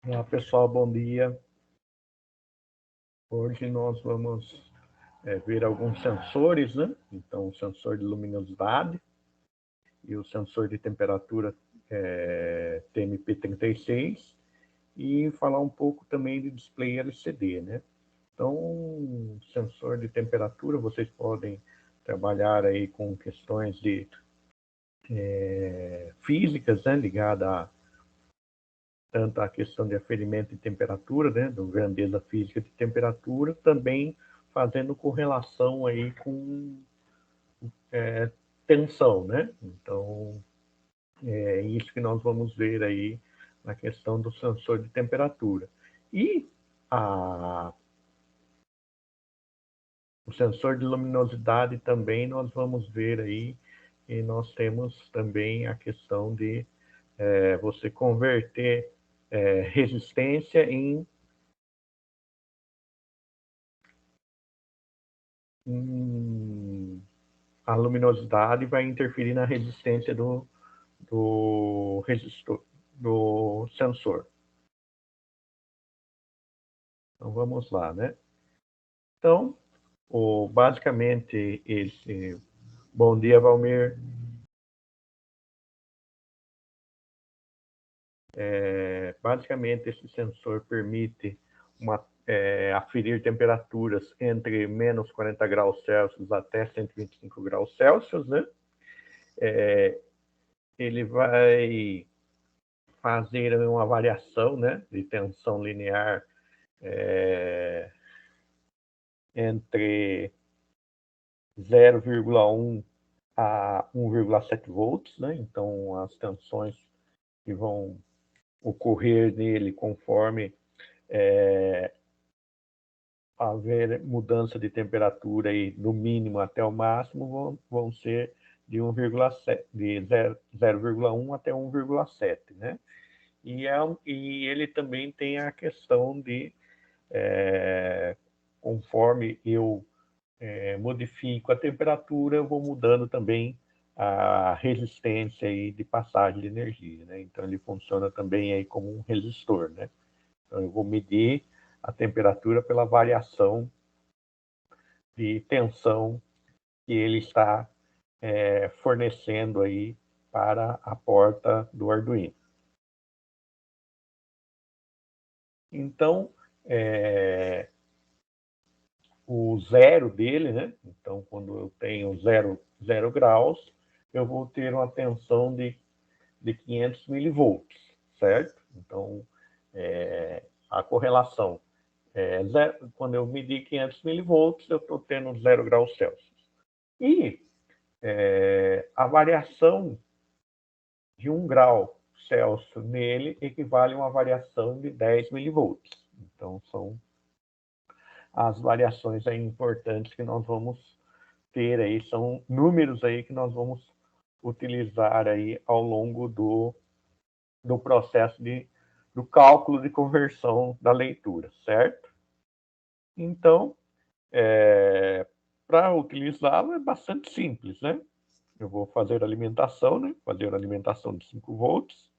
Olá, pessoal, bom dia. Hoje nós vamos ver alguns sensores, né? Então, o sensor de luminosidade e o sensor de temperatura TMP36 e falar um pouco também de display LCD, né? Então, sensor de temperatura, vocês podem trabalhar aí com questões de físicas, né? Ligada a tanto a questão de aferimento de temperatura, né, do grandeza física de temperatura, também fazendo correlação aí com tensão, né? Então, é isso que nós vamos ver aí na questão do sensor de temperatura. E o sensor de luminosidade também nós vamos ver aí, e nós temos também a questão de você converter resistência em a luminosidade vai interferir na resistência do resistor, do sensor. Então, vamos lá, né? Então, basicamente, esse... Bom dia, Valmir. Basicamente, esse sensor permite aferir temperaturas entre menos 40 graus Celsius até 125 graus Celsius, né? Ele vai fazer uma variação, né, de tensão linear entre 0,1 a 1,7 volts, né? Então, as tensões que vão ocorrer nele conforme haver mudança de temperatura aí, do mínimo até o máximo vão ser de 1,7, de 0,1 até 1,7, né? E ele também tem a questão de, conforme eu modifico a temperatura, eu vou mudando também a resistência aí de passagem de energia, né? Então, ele funciona também aí como um resistor, né? Então, eu vou medir a temperatura pela variação de tensão que ele está fornecendo aí para a porta do Arduino. Então, o zero dele, né? Então, quando eu tenho 0 graus, eu vou ter uma tensão de 500 milivolts, certo? Então, a correlação quando eu medir 500 milivolts, eu estou tendo 0 graus Celsius. E a variação de 1 grau Celsius nele equivale a uma variação de 10 milivolts. Então, são as variações aí importantes que nós vamos ter aí, são números aí que nós vamos utilizar aí ao longo do processo do cálculo de conversão da leitura, certo? Então, para utilizá-lo é bastante simples, né? Eu vou fazer a alimentação, né? Fazer a alimentação de 5 volts.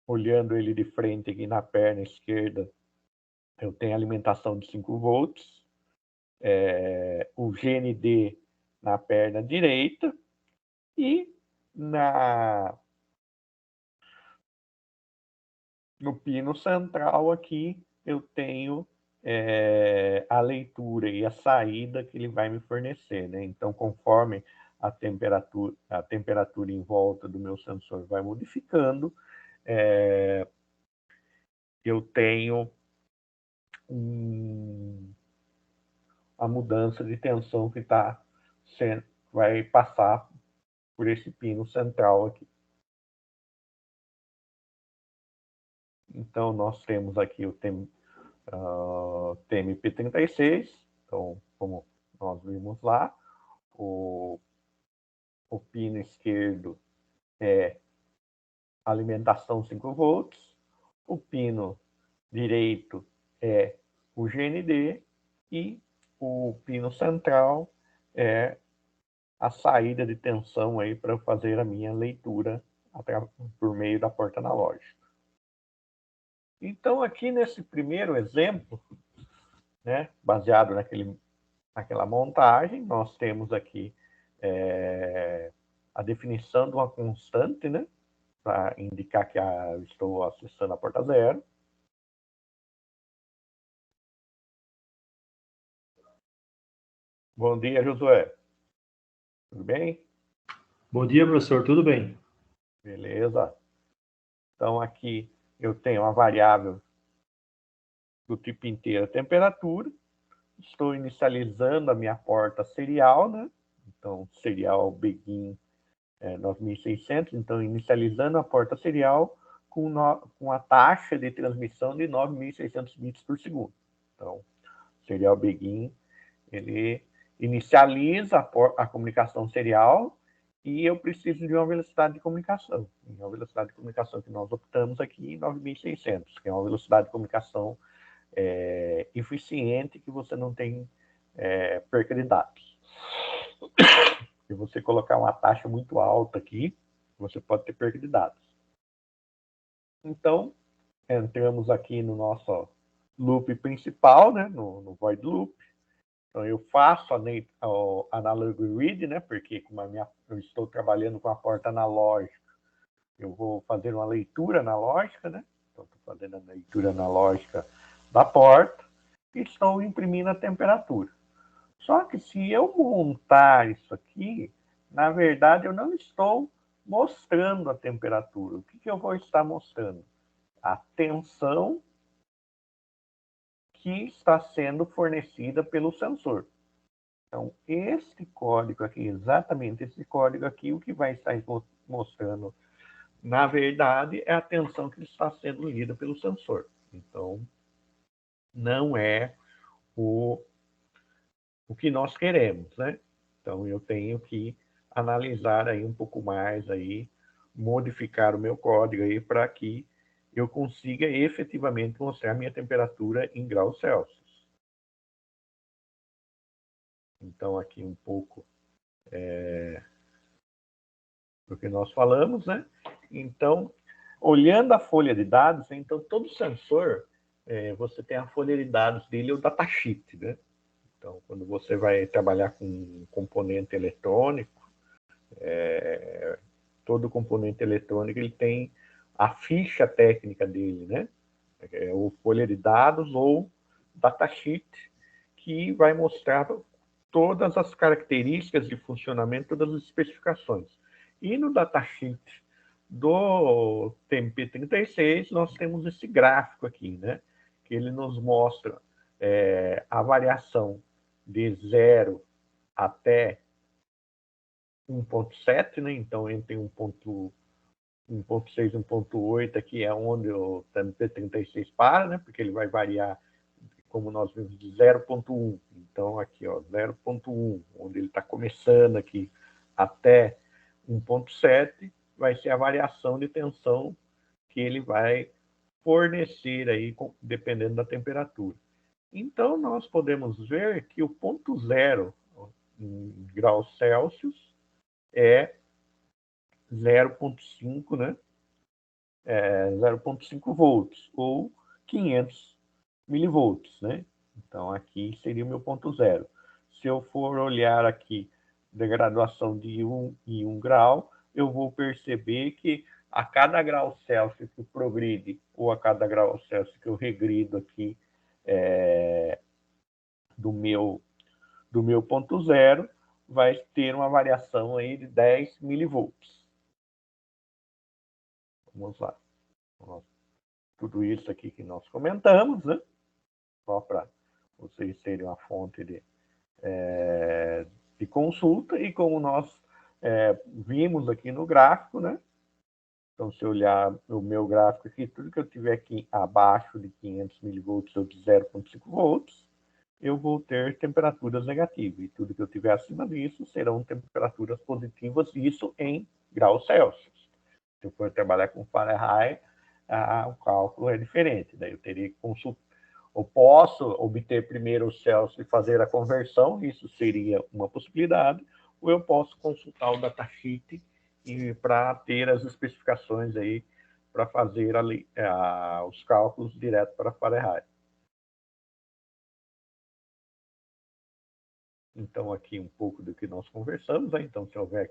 Olhando ele de frente aqui na perna esquerda, eu tenho alimentação de 5 volts. O GND na perna direita e no pino central aqui eu tenho a leitura e a saída que ele vai me fornecer, né? Então, conforme a temperatura em volta do meu sensor vai modificando, eu tenho a mudança de tensão que vai passar por esse pino central aqui. Então, nós temos aqui o TMP36, então, como nós vimos lá, o pino esquerdo é alimentação 5 volts, o pino direito é o GND e o pino central é a saída de tensão aí para fazer a minha leitura por meio da porta analógica. Então, aqui nesse primeiro exemplo, né, baseado naquela montagem, nós temos aqui a definição de uma constante, né, para indicar que eu estou acessando a porta 0. Bom dia, Josué. Tudo bem? Bom dia, professor. Tudo bem? Beleza. Então, aqui eu tenho uma variável do tipo inteira temperatura. Estou inicializando a minha porta serial, né? Então, serial begin 9600. Então, inicializando a porta serial com a taxa de transmissão de 9.600 bits por segundo. Então, serial begin, ele inicializa a comunicação serial e eu preciso de uma velocidade de comunicação. E a velocidade de comunicação que nós optamos aqui, 9.600, que é uma velocidade de comunicação eficiente, que você não tem perca de dados. Se você colocar uma taxa muito alta aqui, você pode ter perda de dados. Então, entramos aqui no nosso loop principal, né, no void loop. Então, eu faço o analog read, né, porque como eu estou trabalhando com a porta analógica, eu vou fazer uma leitura analógica, né? Então, estou fazendo a leitura analógica da porta e estou imprimindo a temperatura. Só que se eu montar isso aqui, na verdade, eu não estou mostrando a temperatura. O que eu vou estar mostrando? A tensão que está sendo fornecida pelo sensor. Então, este código aqui, exatamente esse código aqui, o que vai estar mostrando, na verdade, é a tensão que está sendo lida pelo sensor. Então, não é o que nós queremos, né? Então, eu tenho que analisar aí um pouco mais, aí, modificar o meu código aí para que eu consiga efetivamente mostrar minha temperatura em graus Celsius. Então, aqui um pouco do que nós falamos, né? Então, olhando a folha de dados, então todo sensor, você tem a folha de dados dele, o datasheet, né? Então, quando você vai trabalhar com um componente eletrônico, todo componente eletrônico ele tem a ficha técnica dele, né? O folha de dados ou datasheet, que vai mostrar todas as características de funcionamento, todas as especificações. E no datasheet do TMP36, nós temos esse gráfico aqui, né? Que ele nos mostra a variação de 0 até 1.7, né? Então, entre 1.6 e 1.8 aqui é onde o TMP36 para, né? Porque ele vai variar, como nós vimos, de 0.1. Então, aqui, ó, 0.1, onde ele está começando aqui, até 1.7, vai ser a variação de tensão que ele vai fornecer aí, dependendo da temperatura. Então, nós podemos ver que o ponto zero em graus Celsius é 0.5, né? 0.5 volts, ou 500 milivolts, né? Então, aqui seria o meu ponto zero. Se eu for olhar aqui da graduação de 1 em 1 grau, eu vou perceber que a cada grau Celsius que progride, ou a cada grau Celsius que eu regrido aqui do meu ponto zero, vai ter uma variação aí de 10 milivolts. Vamos lá. Tudo isso aqui que nós comentamos, né? Só para vocês terem uma fonte de consulta, e como nós vimos aqui no gráfico, né? Então, se eu olhar o meu gráfico aqui, tudo que eu tiver aqui abaixo de 500 milivolts ou de 0,5 volts, eu vou ter temperaturas negativas. E tudo que eu tiver acima disso serão temperaturas positivas, isso em graus Celsius. Se eu for trabalhar com Fahrenheit, o cálculo é diferente. Daí eu teria que consultar. Eu posso obter primeiro o Celsius e fazer a conversão, isso seria uma possibilidade, ou eu posso consultar o datasheet e para ter as especificações aí para fazer os cálculos direto para Fahrenheit. Então, aqui um pouco do que nós conversamos, né? Então, se houver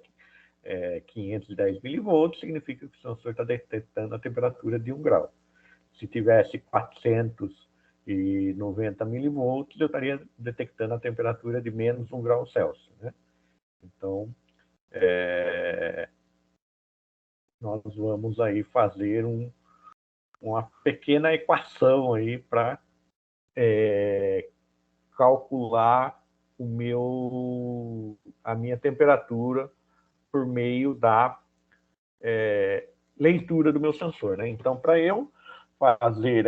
510 milivolts, significa que o sensor está detectando a temperatura de 1 grau. Se tivesse 490 milivolts, eu estaria detectando a temperatura de menos 1 grau Celsius, né? Então, nós vamos aí fazer uma pequena equação aí para calcular a minha temperatura por meio da leitura do meu sensor, né? Então, para eu fazer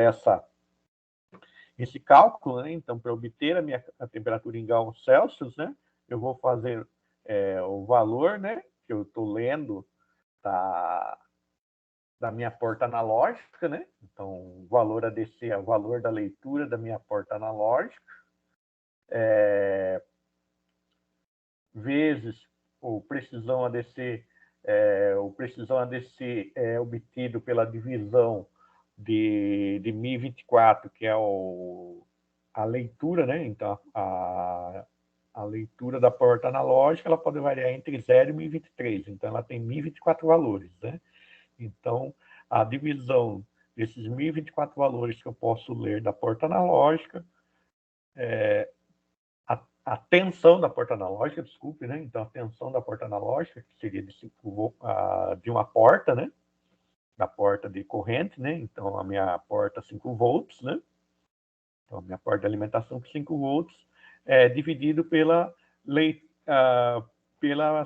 esse cálculo, né? Então, para obter a temperatura em graus Celsius, né? Eu vou fazer o valor, né? Que eu estou lendo da minha porta analógica, né? Então, o valor ADC é o valor da leitura da minha porta analógica, vezes o precisão ADC, o precisão ADC é obtido pela divisão de 1024, que é a leitura, né? Então, a leitura da porta analógica ela pode variar entre 0 e 1023, então ela tem 1024 valores, né? Então, a divisão desses 1024 valores que eu posso ler da porta analógica, a tensão da porta analógica, desculpe, né? Então, a tensão da porta analógica, que seria de uma porta, né? Da porta de corrente, né? Então, a minha porta 5 volts, né? Então, a minha porta de alimentação com 5 volts é dividido pelas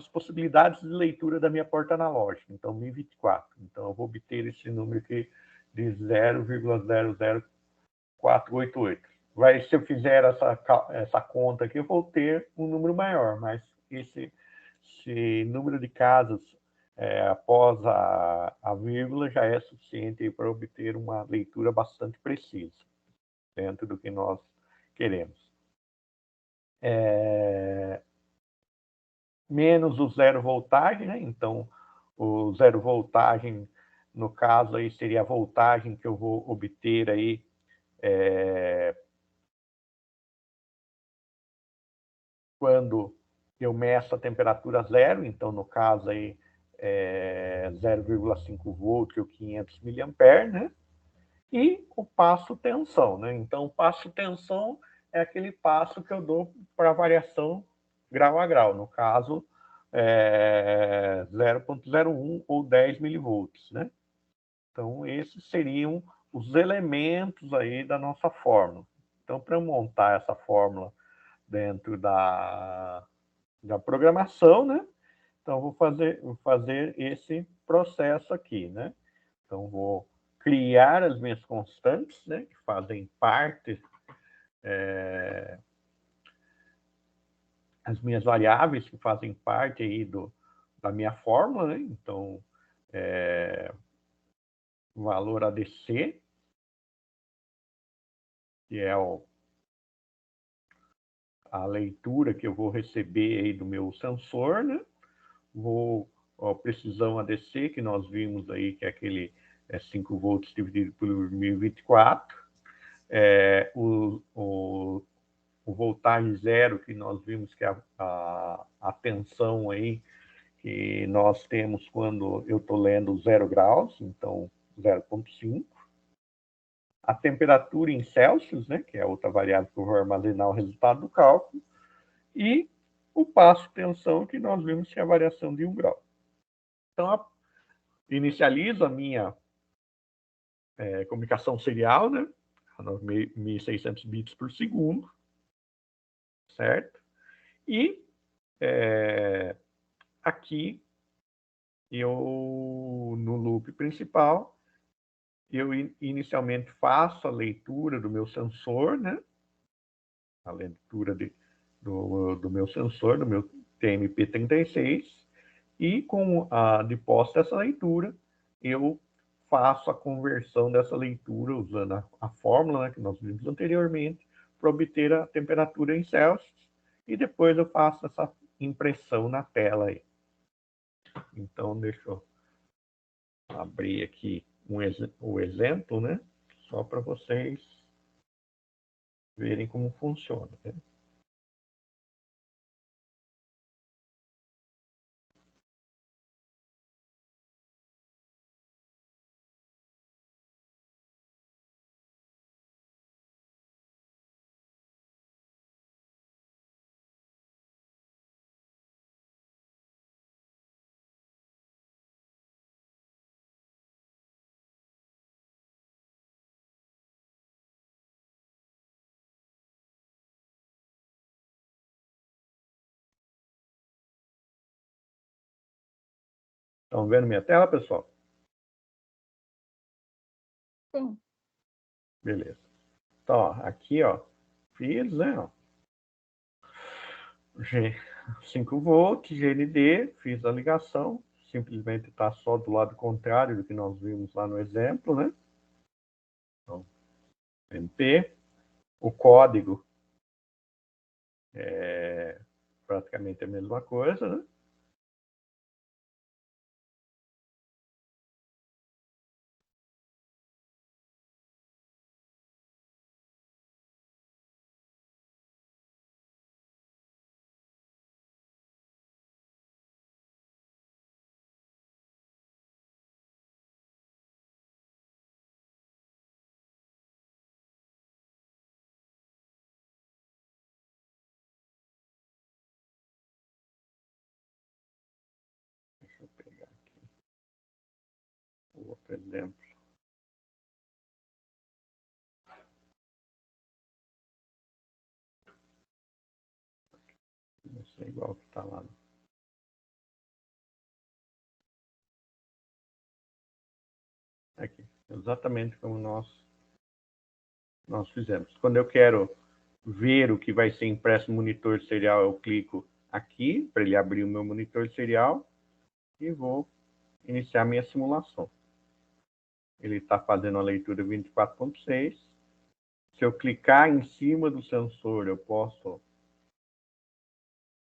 possibilidades de leitura da minha porta analógica, então 1024. Então, eu vou obter esse número aqui de 0,00488. Se eu fizer essa conta aqui, eu vou ter um número maior, mas esse número de casas após a vírgula já é suficiente para obter uma leitura bastante precisa dentro do que nós queremos. Menos o zero voltagem, né? Então, o zero voltagem, no caso aí, seria a voltagem que eu vou obter aí quando eu meço a temperatura zero, então, no caso aí, 0,5 volts ou 500 miliamperes, né? E o passo tensão, né? Então, o passo tensão é aquele passo que eu dou para variação grau a grau, no caso, 0,01 ou 10 milivolts, né? Então, esses seriam os elementos aí da nossa fórmula. Então, para eu montar essa fórmula dentro da programação, né? Então, vou fazer esse processo aqui, né? Então, vou criar as minhas constantes, né? Que fazem parte, as minhas variáveis que fazem parte aí da minha fórmula, né? Então, valor ADC, que é a leitura que eu vou receber aí do meu sensor, né? Precisão ADC, que nós vimos aí, que é aquele 5 volts dividido por 1024. O voltagem zero, que nós vimos que é a tensão aí que nós temos quando eu estou lendo 0 graus, então 0,5. A temperatura em Celsius, né, que é outra variável que eu vou armazenar o resultado do cálculo, e o passo tensão, que nós vimos que é a variação de 1 grau. Então, inicializo a minha comunicação serial, né, a 1.600 bits por segundo, certo? E aqui, no loop principal, eu inicialmente faço a leitura do meu sensor, né? A leitura do meu sensor, do meu TMP36, e depois dessa leitura, eu faço a conversão dessa leitura usando a fórmula, né, que nós vimos anteriormente, para obter a temperatura em Celsius, e depois eu faço essa impressão na tela aí. Então, deixa eu abrir aqui o exemplo, né? Só para vocês verem como funciona, né? Estão vendo minha tela, pessoal? Sim. Beleza. Então, ó, aqui, ó, fiz, né, ó, 5 volts, GND, fiz a ligação, simplesmente está só do lado contrário do que nós vimos lá no exemplo, né? Então, MP, o código é praticamente a mesma coisa, né? Deixa eu pegar aqui o outro exemplo. Não sei igual que está lá. Aqui, exatamente como nós fizemos. Quando eu quero ver o que vai ser impresso no monitor serial, eu clico aqui para ele abrir o meu monitor serial e vou iniciar minha simulação. Ele está fazendo a leitura 24.6. Se eu clicar em cima do sensor, eu posso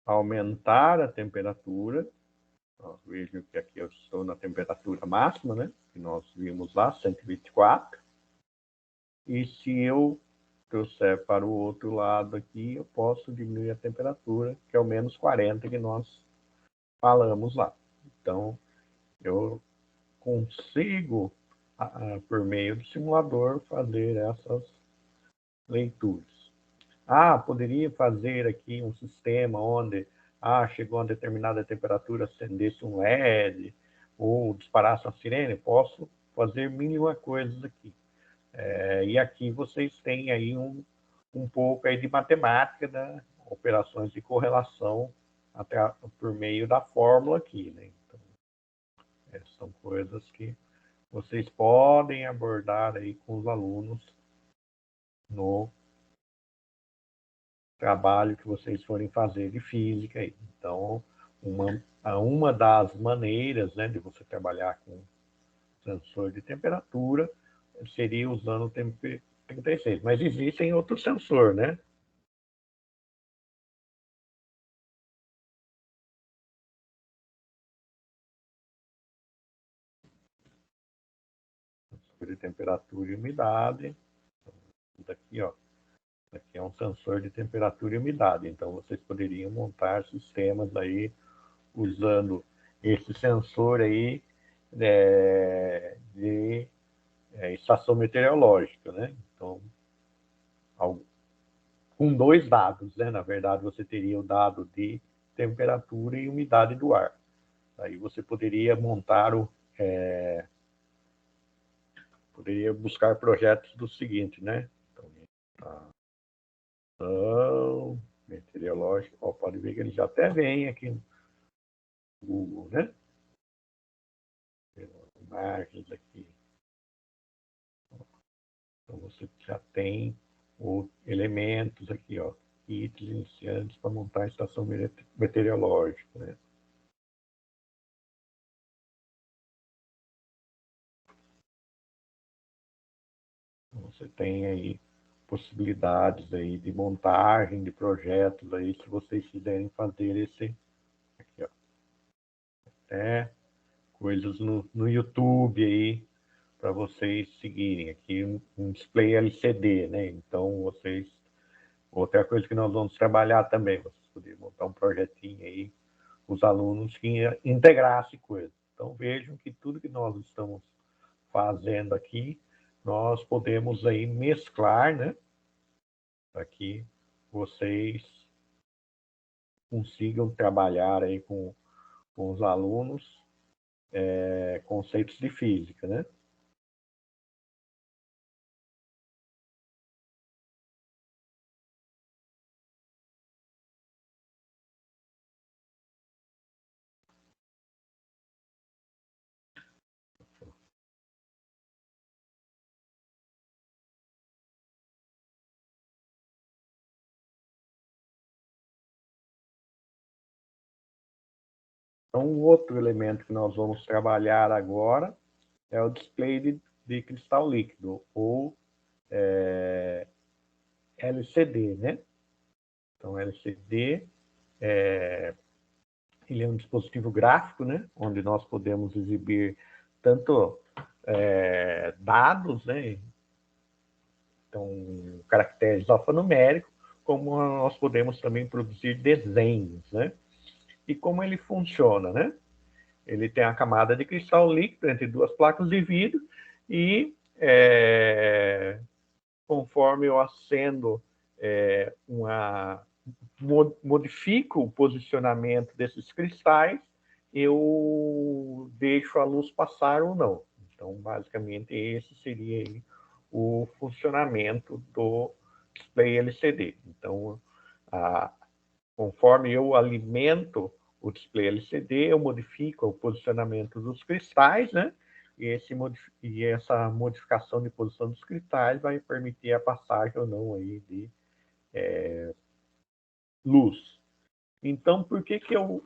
aumentar a temperatura. Vejo que aqui eu estou na temperatura máxima, né? Que nós vimos lá, 124. E se eu trouxer para o outro lado aqui, eu posso diminuir a temperatura, que é o menos 40 que nós falamos lá. Então, eu consigo, por meio do simulador, fazer essas leituras. Poderia fazer aqui um sistema onde chegou a uma determinada temperatura, acendesse um LED ou disparasse uma sirene. Posso fazer mil e uma coisas aqui. E aqui vocês têm aí um pouco aí de matemática, né? Operações de correlação até por meio da fórmula aqui, né? Então, são coisas que vocês podem abordar aí com os alunos no trabalho que vocês forem fazer de física aí. Então, uma das maneiras, né, de você trabalhar com sensor de temperatura seria usando o TMP36. Mas existem outros sensores, né? Sensor de temperatura e umidade. Daqui, ó. Aqui é um sensor de temperatura e umidade. Então, vocês poderiam montar sistemas aí usando esse sensor aí de estação meteorológica, né? Então, com dois dados, né? Na verdade, você teria o dado de temperatura e umidade do ar. Aí você poderia montar poderia buscar projetos do seguinte, né? Então, meteorológico, pode ver que ele já até vem aqui no Google, né? Imagens aqui. Então você já tem elementos aqui, ó, kits iniciantes para montar a estação meteorológica, né? Então, você tem aí possibilidades aí de montagem de projetos aí, se vocês quiserem fazer esse aqui, ó. até coisas no YouTube aí, para vocês seguirem. Aqui um display LCD, né? Então, outra coisa que nós vamos trabalhar também, vocês poderem montar um projetinho aí, os alunos que integrassem coisas. Então, vejam que tudo que nós estamos fazendo aqui, nós podemos aí mesclar, né? Para que vocês consigam trabalhar aí com os alunos conceitos de física, né? Então, o outro elemento que nós vamos trabalhar agora é o display de cristal líquido, ou LCD, né? Então, LCD, ele é um dispositivo gráfico, né? Onde nós podemos exibir tanto dados, né? Então, caracteres alfanuméricos, como nós podemos também produzir desenhos, né? E como ele funciona, né? Ele tem a camada de cristal líquido entre duas placas de vidro e, conforme eu acendo modifico o posicionamento desses cristais, eu deixo a luz passar ou não. Então, basicamente, esse seria aí o funcionamento do display LCD. Então, conforme eu alimento o display LCD, eu modifico o posicionamento dos cristais, né? E essa modificação de posição dos cristais vai permitir a passagem ou não aí de luz. Então, por que eu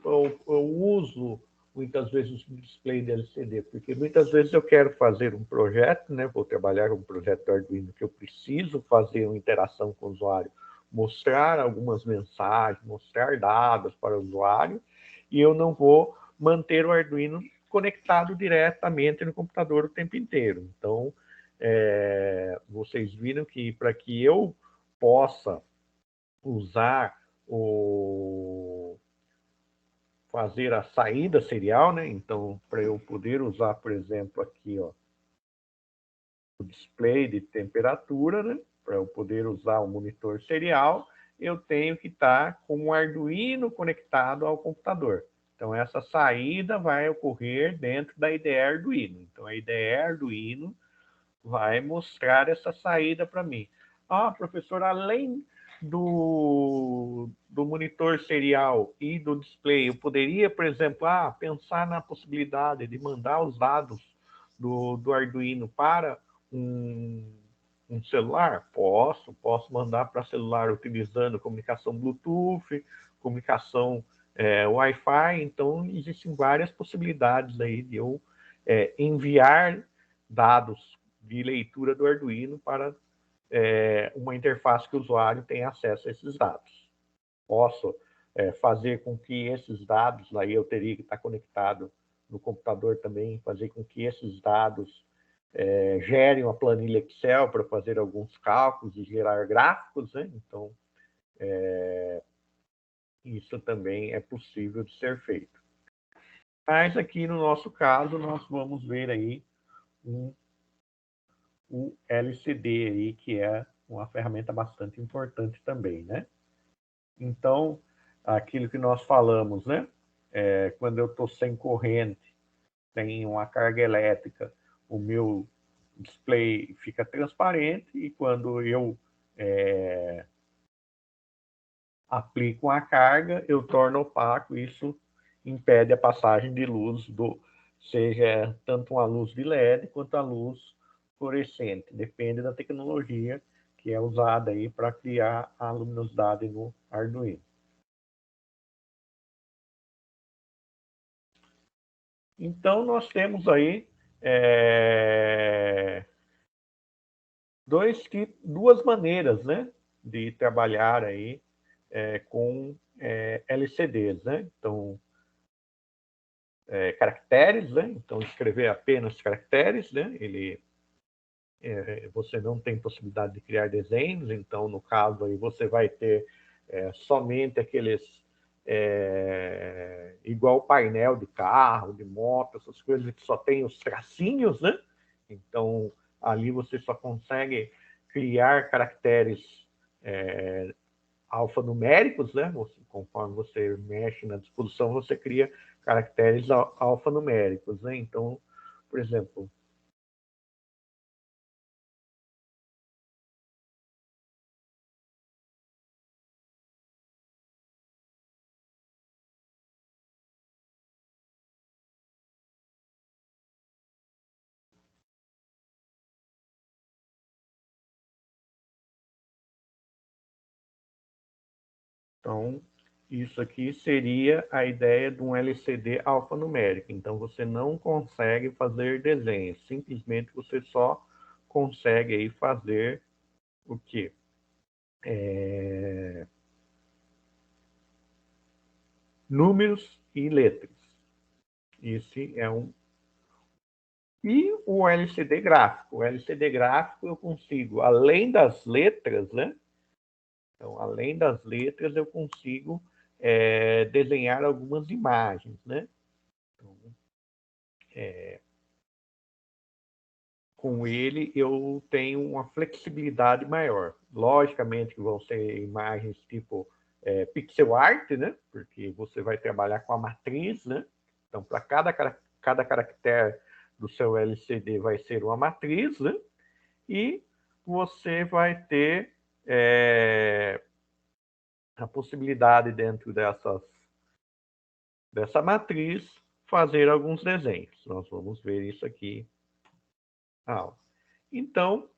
uso muitas vezes o display de LCD? Porque muitas vezes eu quero fazer um projeto, né? Vou trabalhar um projeto do Arduino que eu preciso fazer uma interação com o usuário, mostrar algumas mensagens, mostrar dados para o usuário, e eu não vou manter o Arduino conectado diretamente no computador o tempo inteiro. Então, vocês viram que para que eu possa usar fazer a saída serial, né? Então, para eu poder usar, por exemplo, aqui, ó, o display de temperatura, né? Para eu poder usar o monitor serial, eu tenho que estar com o Arduino conectado ao computador. Então, essa saída vai ocorrer dentro da IDE Arduino. Então, a IDE Arduino vai mostrar essa saída para mim. Ah, professor, além do monitor serial e do display, eu poderia, por exemplo, pensar na possibilidade de mandar os dados do Arduino para um celular? Posso mandar para celular utilizando comunicação Bluetooth, comunicação Wi-Fi. Então, existem várias possibilidades aí de eu enviar dados de leitura do Arduino para uma interface que o usuário tenha acesso a esses dados. Posso fazer com que esses dados, aí eu teria que estar conectado no computador também, fazer com que esses dados gerem uma planilha Excel para fazer alguns cálculos e gerar gráficos, né? Então, isso também é possível de ser feito. Mas aqui no nosso caso, nós vamos ver aí o LCD aí, que é uma ferramenta bastante importante também, né? Então, aquilo que nós falamos, né? Quando eu estou sem corrente, sem uma carga elétrica, o meu display fica transparente, e quando eu aplico a carga, eu torno opaco. Isso impede a passagem de luz, seja tanto uma luz de LED quanto a luz fluorescente. Depende da tecnologia que é usada aí para criar a luminosidade no Arduino. Então, nós temos aí duas maneiras, né, de trabalhar aí com LCDs, né? Então, caracteres, né? Então, escrever apenas caracteres, né? Você não tem possibilidade de criar desenhos, então, no caso, aí você vai ter somente aqueles, igual painel de carro, de moto, essas coisas que só tem os tracinhos, né? Então, ali você só consegue criar caracteres alfanuméricos, né? Conforme você mexe na disposição, você cria caracteres alfanuméricos, né? Então, por exemplo, isso aqui seria a ideia de um LCD alfanumérico. Então, você não consegue fazer desenhos, simplesmente você só consegue aí fazer o quê? Números e letras. Esse é um. E o LCD gráfico. O LCD gráfico eu consigo, além das letras, né? Então, além das letras, eu consigo desenhar algumas imagens, né? Então, com ele, eu tenho uma flexibilidade maior. Logicamente que vão ser imagens tipo pixel art, né? Porque você vai trabalhar com a matriz, né? Então, para cada caractere do seu LCD vai ser uma matriz, né? E você vai ter a possibilidade, dentro dessa matriz, fazer alguns desenhos. Nós vamos ver isso aqui. Então,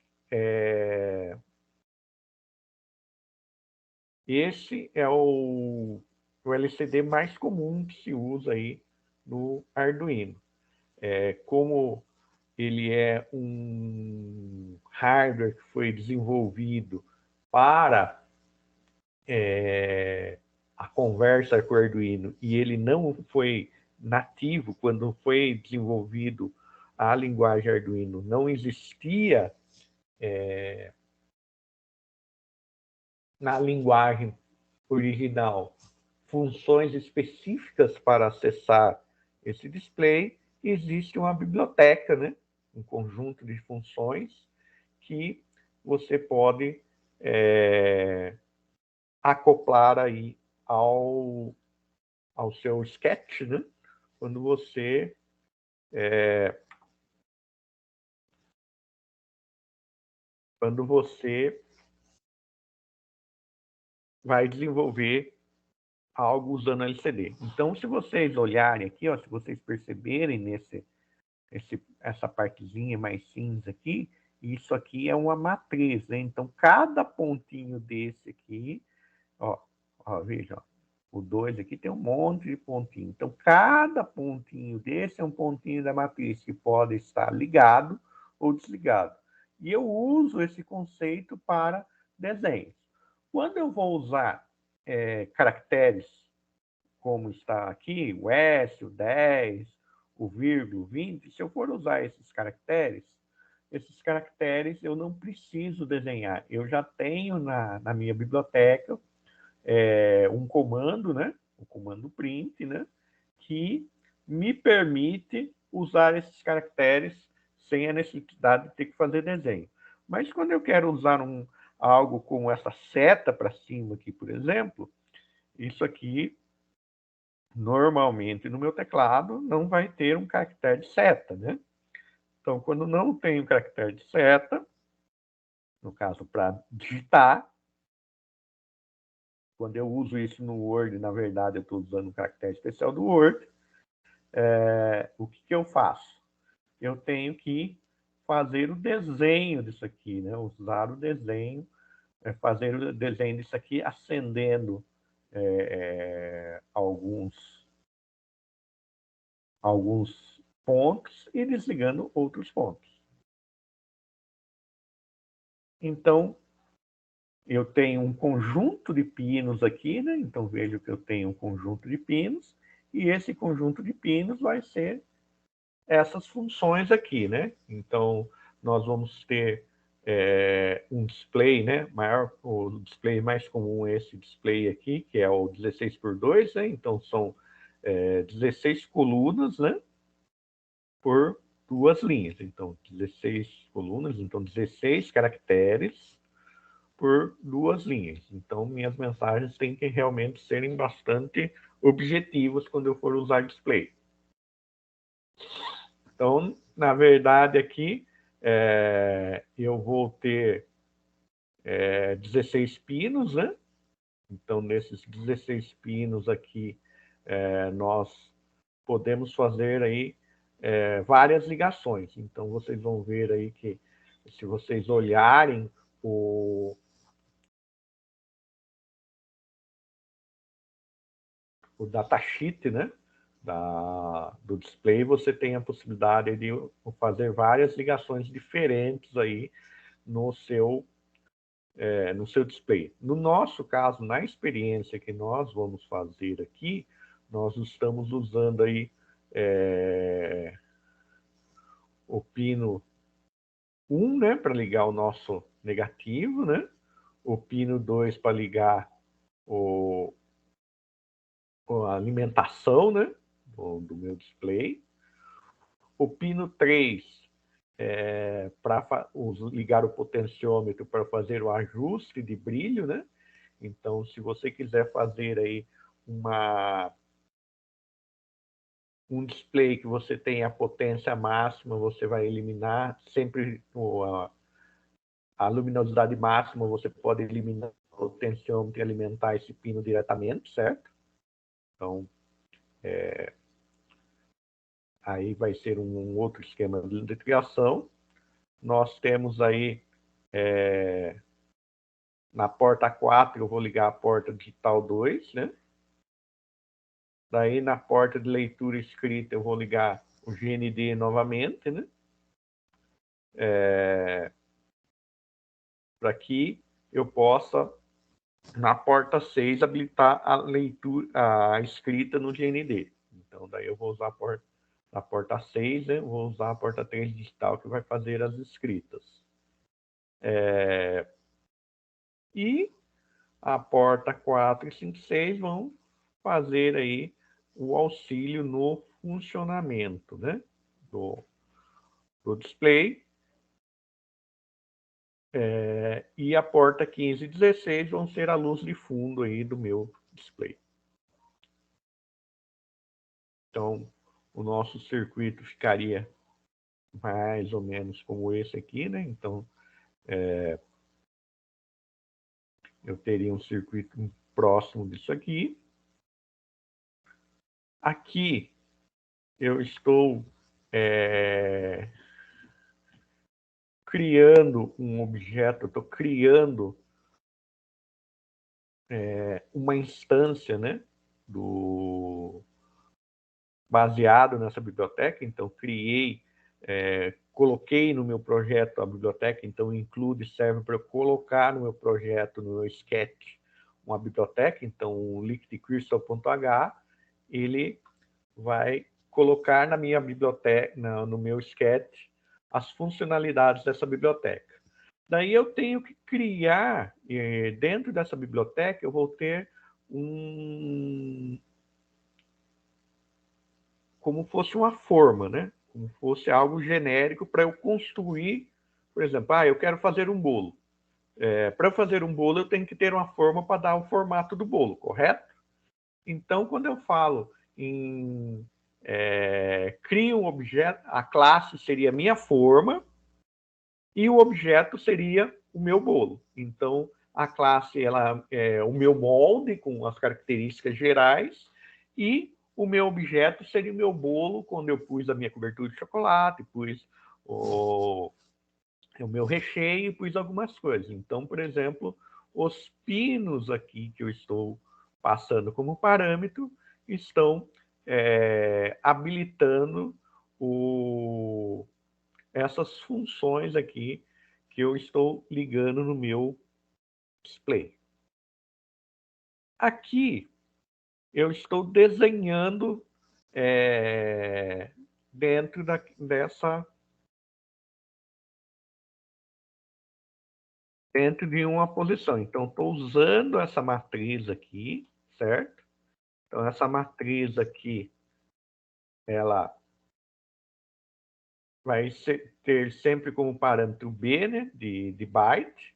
esse é o LCD mais comum que se usa aí no Arduino. Como ele é um hardware que foi desenvolvido para a conversa com o Arduino, e ele não foi nativo quando foi desenvolvido a linguagem Arduino, não existia na linguagem original funções específicas para acessar esse display, existe uma biblioteca, né? Um conjunto de funções que você pode acoplar aí ao seu sketch, né? Quando você vai desenvolver algo usando LCD. Então, se vocês olharem aqui, ó, se vocês perceberem essa partezinha mais cinza aqui, isso aqui é uma matriz, né? Então, cada pontinho desse aqui, veja, ó, o 2 aqui tem um monte de pontinho. Então, cada pontinho desse é um pontinho da matriz que pode estar ligado ou desligado. E eu uso esse conceito para desenhos. Quando eu vou usar caracteres, como está aqui, o S, o 10, o vírgula, o 20, se eu for usar esses caracteres eu não preciso desenhar. Eu já tenho na minha biblioteca um comando, né? O comando print, né? Que me permite usar esses caracteres sem a necessidade de ter que fazer desenho. Mas quando eu quero usar algo com essa seta para cima aqui, por exemplo, isso aqui, normalmente no meu teclado, não vai ter um caractere de seta, né? Então, quando não tem um caractere de seta, no caso para digitar, quando eu uso isso no Word, na verdade, eu estou usando um caractere especial do Word, o que eu faço? Eu tenho que fazer o desenho disso aqui, né? Usar o desenho, fazer o desenho disso aqui, acendendo alguns pontos e desligando outros pontos. Então, eu tenho um conjunto de pinos aqui, né? Então, vejo que eu tenho um conjunto de pinos e esse conjunto de pinos vai ser essas funções aqui, né? Então, nós vamos ter um display, né? O display mais comum é esse display aqui, que é o 16x2, né? Então, são 16 colunas, né? Por 2 linhas. Então, 16 colunas, então 16 caracteres por 2 linhas. Então, minhas mensagens têm que realmente serem bastante objetivas quando eu for usar display. Então, na verdade, aqui eu vou ter 16 pinos, né? Então, nesses 16 pinos aqui, nós podemos fazer aí várias ligações. Então, vocês vão ver aí que, se vocês olharem o datasheet, né, do display, você tem a possibilidade de fazer várias ligações diferentes aí no seu display. No nosso caso, na experiência que nós vamos fazer aqui, nós estamos usando aí o pino 1, né, para ligar o nosso negativo, né? O pino 2 para ligar a alimentação, né, do meu display. O pino 3 para ligar o potenciômetro para fazer o ajuste de brilho, né? Então, se você quiser fazer aí um display que você tem a potência máxima, você vai eliminar sempre a luminosidade máxima, você pode eliminar o potenciômetro e alimentar esse pino diretamente, certo? Então, aí vai ser um outro esquema de criação. Nós temos aí, na porta 4, eu vou ligar a porta digital 2, né? Daí, na porta de leitura escrita, eu vou ligar o GND novamente, né? Para que eu possa, na porta 6, habilitar a leitura, a escrita no GND. Então, daí eu vou usar a porta 6, né? Eu vou usar a porta 3 digital, que vai fazer as escritas. E a porta 4 e 5, 6 vão fazer aí o auxílio no funcionamento, né, do display. E a porta 15 e 16 vão ser a luz de fundo aí do meu display. Então, o nosso circuito ficaria mais ou menos como esse aqui, né? Então, eu teria um circuito próximo disso aqui. Aqui, eu estou criando um objeto, estou criando uma instância, né, baseado nessa biblioteca. Então, coloquei no meu projeto a biblioteca, então include serve para eu colocar no meu projeto, no meu sketch, uma biblioteca. Então, o liquidcrystal.h, ele vai colocar na minha biblioteca, no meu sketch, as funcionalidades dessa biblioteca. Daí eu tenho que criar, dentro dessa biblioteca, eu vou ter como fosse uma forma, né? Como fosse algo genérico para eu construir. Por exemplo, eu quero fazer um bolo. Para eu fazer um bolo, eu tenho que ter uma forma para dar o formato do bolo, correto? Então, quando eu falo em crio um objeto, a classe seria minha forma e o objeto seria o meu bolo. Então, a classe ela é o meu molde com as características gerais e o meu objeto seria o meu bolo, quando eu pus a minha cobertura de chocolate, pus o meu recheio, pus algumas coisas. Então, por exemplo, os pinos aqui que eu estou passando como parâmetro estão habilitando essas funções aqui que eu estou ligando no meu display. Aqui eu estou desenhando dentro dentro de uma posição. Então, estou usando essa matriz aqui, certo? Então, essa matriz aqui, ela vai ter sempre como parâmetro B, né, de byte,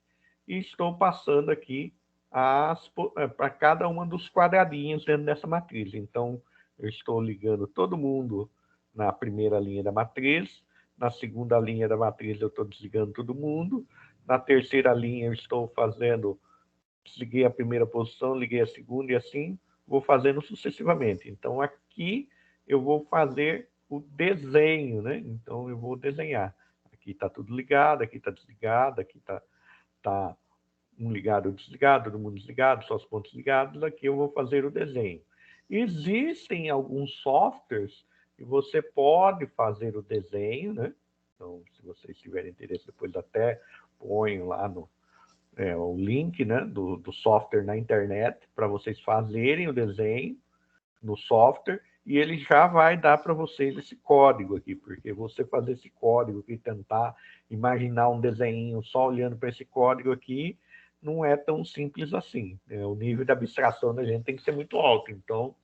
e estou passando aqui para cada uma dos quadradinhos dentro dessa matriz. Então, eu estou ligando todo mundo na primeira linha da matriz, na segunda linha da matriz eu estou desligando todo mundo, na terceira linha eu estou desliguei a primeira posição, liguei a segunda e assim vou fazendo sucessivamente. Então, aqui eu vou fazer o desenho, né? Então, eu vou desenhar. Aqui está tudo ligado, aqui está desligado, aqui está um ligado ou desligado, todo mundo desligado, só os pontos ligados. Aqui eu vou fazer o desenho. Existem alguns softwares que você pode fazer o desenho, né? Então, se vocês tiverem interesse, depois até ponho lá o link, né, do software na internet para vocês fazerem o desenho no software e ele já vai dar para vocês esse código aqui, porque você fazer esse código e tentar imaginar um desenho só olhando para esse código aqui não é tão simples assim. O nível de abstração da gente tem que ser muito alto. Então,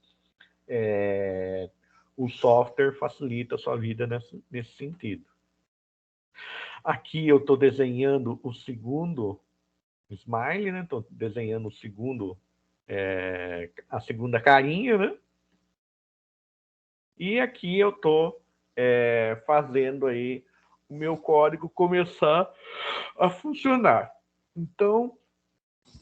o software facilita a sua vida nesse sentido. Aqui eu estou desenhando o segundo smile, né? Estou desenhando o segundo, a segunda carinha, né? E aqui eu estou fazendo aí o meu código começar a funcionar. Então,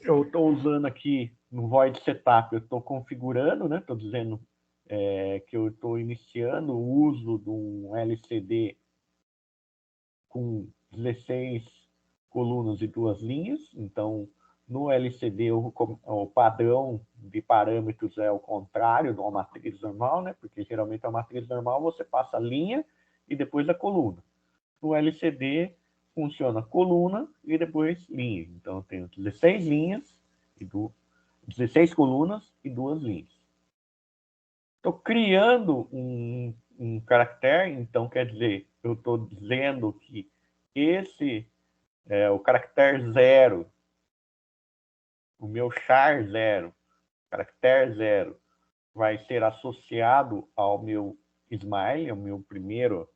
eu estou usando aqui no Void Setup, eu estou configurando, né? Estou dizendo que eu estou iniciando o uso de um LCD com 16 colunas e 2 linhas. Então, no LCD, o padrão de parâmetros é o contrário de uma matriz normal, né? Porque geralmente a matriz normal você passa a linha e depois a coluna. No LCD funciona coluna e depois linha. Então, eu tenho 16 linhas, 16 colunas e 2 linhas. Estou criando um caractere, então quer dizer, eu estou dizendo que esse o caractere 0, o meu char 0, caractere 0, vai ser associado ao meu smile, ao meu primeiro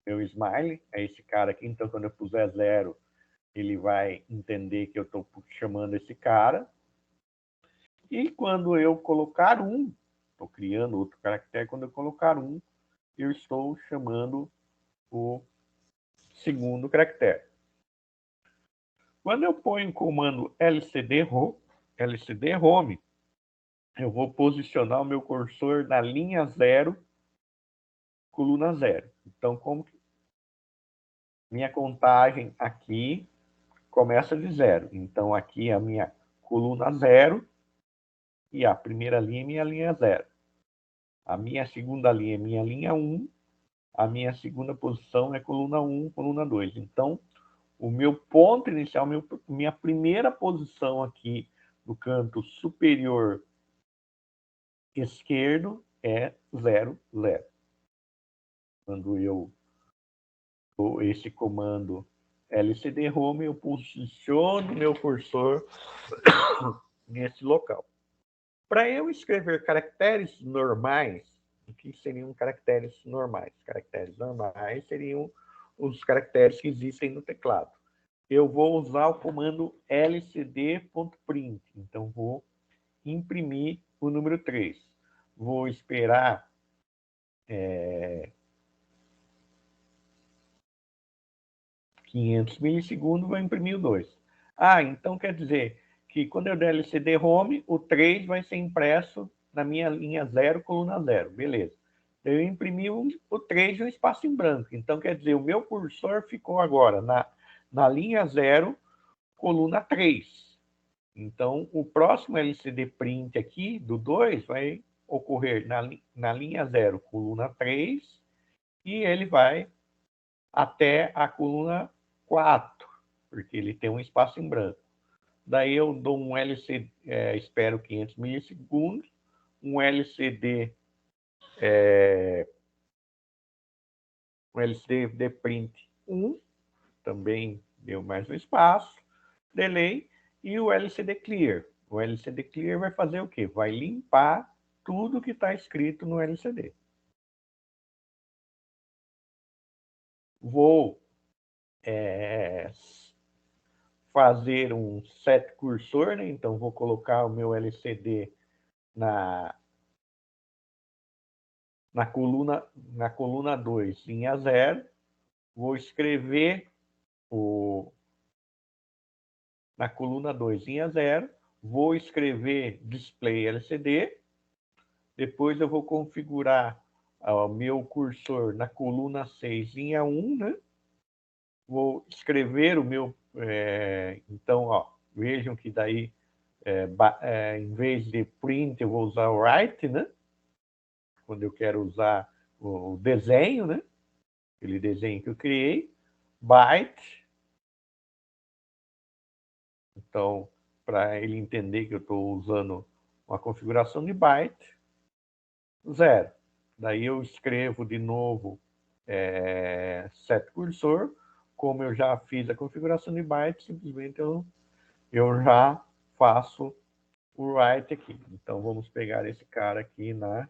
smile, é esse cara aqui. Então, quando eu puser 0, ele vai entender que eu estou chamando esse cara. E quando eu colocar 1, estou criando outro caractere, quando eu colocar 1, eu estou chamando o segundo caractere. Quando eu ponho o comando lcd-home, eu vou posicionar o meu cursor na linha 0, coluna 0. Então, como que minha contagem aqui começa de 0. Então, aqui é a minha coluna 0 e a primeira linha é minha linha 0. A minha segunda linha é minha linha 1, a minha segunda posição é coluna 1, coluna 2. Então, o meu ponto inicial, minha primeira posição aqui no canto superior esquerdo é 0, 0. Quando eu dou esse comando lcd-home, eu posiciono meu cursor nesse local. Para eu escrever caracteres normais, o que seriam caracteres normais? Caracteres normais seriam os caracteres que existem no teclado. Eu vou usar o comando lcd.print. Então, vou imprimir o número 3. Vou esperar 500 milissegundos, vou imprimir o 2. Então quer dizer que quando eu der LCD Home, o 3 vai ser impresso na minha linha 0, coluna 0. Beleza. Eu imprimi o 3 e um espaço em branco. Então quer dizer, o meu cursor ficou agora na linha 0, coluna 3. Então, o próximo LCD Print aqui, do 2, vai ocorrer na linha 0, coluna 3, e ele vai até a coluna 4, porque ele tem um espaço em branco. Daí eu dou um LCD, espero 500 milissegundos, um LCD de print 1, também deu mais um espaço, delay, e o LCD Clear. O LCD Clear vai fazer o quê? Vai limpar tudo que está escrito no LCD. Vou fazer um set cursor, né? Então vou colocar o meu LCD na coluna 2, linha 0, vou escrever na coluna 2, linha 0, vou escrever display LCD, depois eu vou configurar o meu cursor na coluna 6, linha 1, né? Vou escrever o meu... então, ó, vejam que daí, em vez de print, eu vou usar o write, né? Quando eu quero usar o desenho, né? Aquele desenho que eu criei. Byte. Então, para ele entender que eu estou usando uma configuração de byte, 0. Daí eu escrevo de novo set cursor. Como eu já fiz a configuração de byte, simplesmente eu já faço o write aqui. Então, vamos pegar esse cara aqui na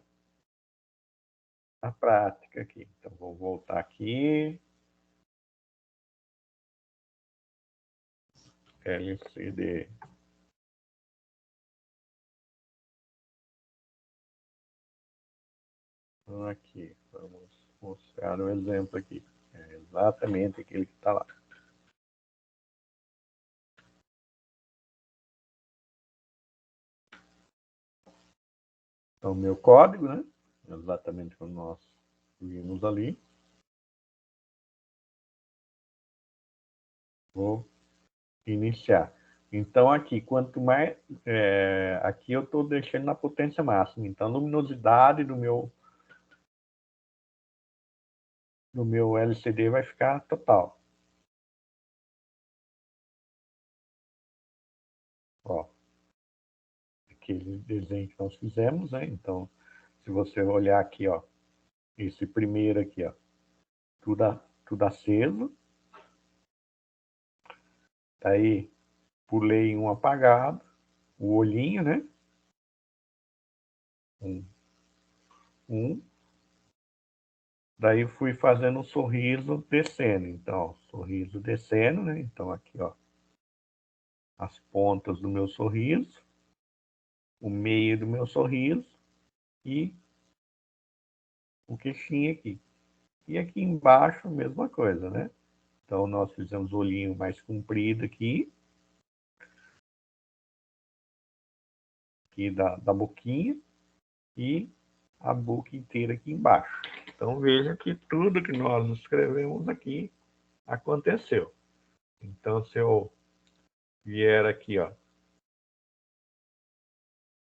prática aqui. Então, vou voltar aqui. LCD. Aqui, vamos mostrar o exemplo aqui. É exatamente aquele que está lá. Então, meu código, né? Exatamente como nós vimos ali. Vou iniciar. Então, aqui, quanto mais... aqui eu estou deixando na potência máxima. Então, a luminosidade do meu LCD vai ficar total. Ó, aquele desenho que nós fizemos, né? Então, se você olhar aqui, ó, esse primeiro aqui, ó, tudo aceso. Aí, pulei um apagado, o olhinho, né? Um. Daí fui fazendo um sorriso descendo. Então, sorriso descendo, né? Então, aqui, ó, as pontas do meu sorriso, o meio do meu sorriso e o queixinho aqui. E aqui embaixo, a mesma coisa, né? Então, nós fizemos o olhinho mais comprido aqui da boquinha e a boca inteira aqui embaixo. Então, veja que tudo que nós escrevemos aqui aconteceu. Então, se eu vier aqui, ó.